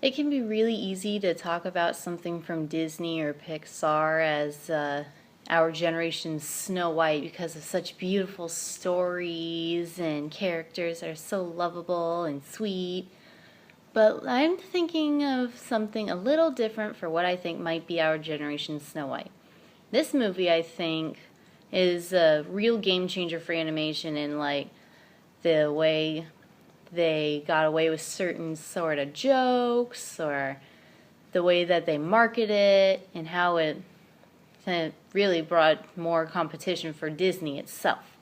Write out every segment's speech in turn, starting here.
It can be really easy to talk about something from Disney or Pixar as our generation's Snow White because of such beautiful stories and characters that are so lovable and sweet. But I'm thinking of something a little different for what I think might be our generation's Snow White. This movie, I think, is a real game changer for animation in like the way they got away with certain sort of jokes or the way that they market it and how it really brought more competition for Disney itself.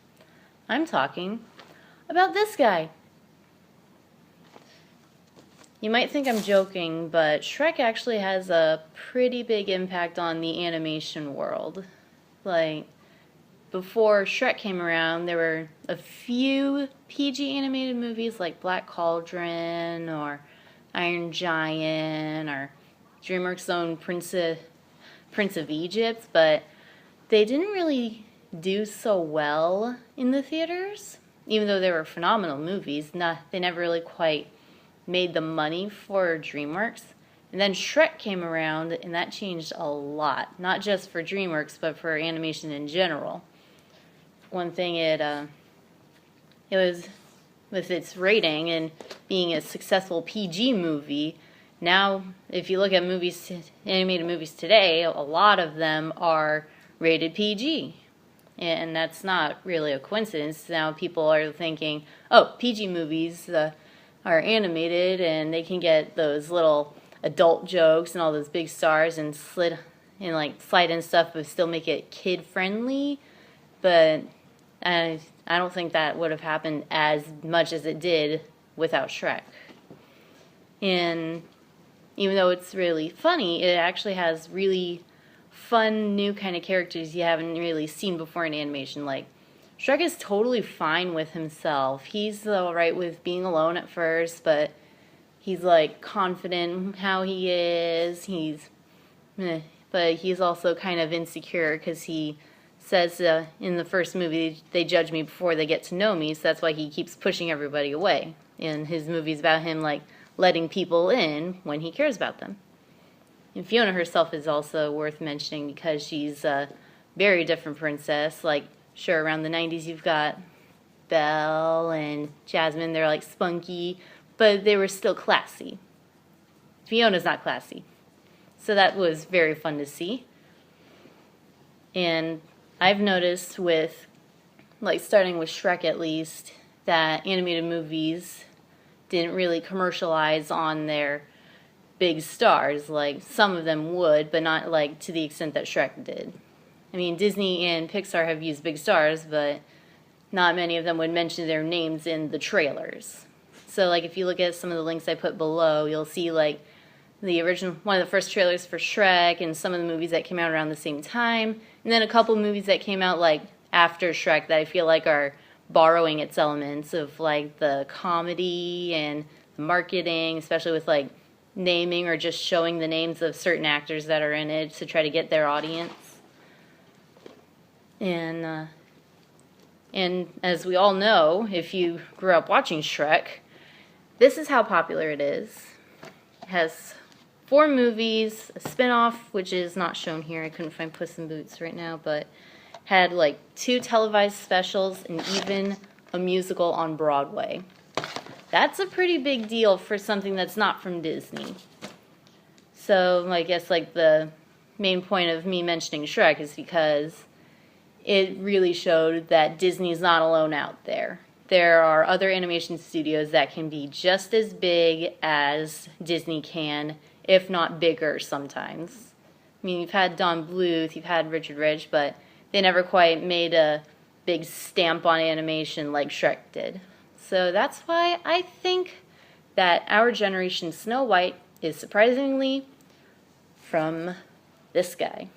I'm talking about this guy. You might think I'm joking, but Shrek actually has a pretty big impact on the animation world. Like, before Shrek came around, there were a few PG animated movies like Black Cauldron or Iron Giant or DreamWorks' own Prince of Egypt, but they didn't really do so well in the theaters. Even though they were phenomenal movies, they never really quite made the money for DreamWorks. And then Shrek came around, and that changed a lot. Not just for DreamWorks, but for animation in general. One thing it was with its rating and being a successful PG movie. Now, if you look at animated movies today, a lot of them are rated PG. And that's not really a coincidence. Now people are thinking, oh, PG movies are animated and they can get those little adult jokes and all those big stars and slide in stuff but still make it kid friendly. But I don't think that would have happened as much as it did without Shrek. And even though it's really funny, it actually has really fun new kind of characters you haven't really seen before in animation. Like, Shrek is totally fine with himself. He's alright with being alone at first, but he's like confident in how he is. But he's also kind of insecure because he says in the first movie, they judge me before they get to know me, so that's why he keeps pushing everybody away. And his movie's about him like letting people in when he cares about them. And Fiona herself is also worth mentioning because she's a very different princess. Like, sure, around the 90s you've got Belle and Jasmine, they're like spunky, but they were still classy. Fiona's not classy. So that was very fun to see. And I've noticed with, like, starting with Shrek at least, that animated movies didn't really commercialize on their big stars. Like, some of them would, but not like to the extent that Shrek did. I mean, Disney and Pixar have used big stars, but not many of them would mention their names in the trailers. So, like, if you look at some of the links I put below, you'll see, like, the original, one of the first trailers for Shrek and some of the movies that came out around the same time, and then a couple movies that came out, like, after Shrek that I feel like are borrowing its elements of, like, the comedy and the marketing, especially with, like, naming or just showing the names of certain actors that are in it to try to get their audience. And as we all know, if you grew up watching Shrek, this is how popular it is. It has 4 movies, a spin-off, which is not shown here. I couldn't find Puss in Boots right now, but had like 2 televised specials and even a musical on Broadway. That's a pretty big deal for something that's not from Disney. So I guess like the main point of me mentioning Shrek is because it really showed that Disney's not alone out there. There are other animation studios that can be just as big as Disney can, if not bigger sometimes. I mean, you've had Don Bluth, you've had Richard Rich, but they never quite made a big stamp on animation like Shrek did. So that's why I think that our generation's Snow White is surprisingly from this guy.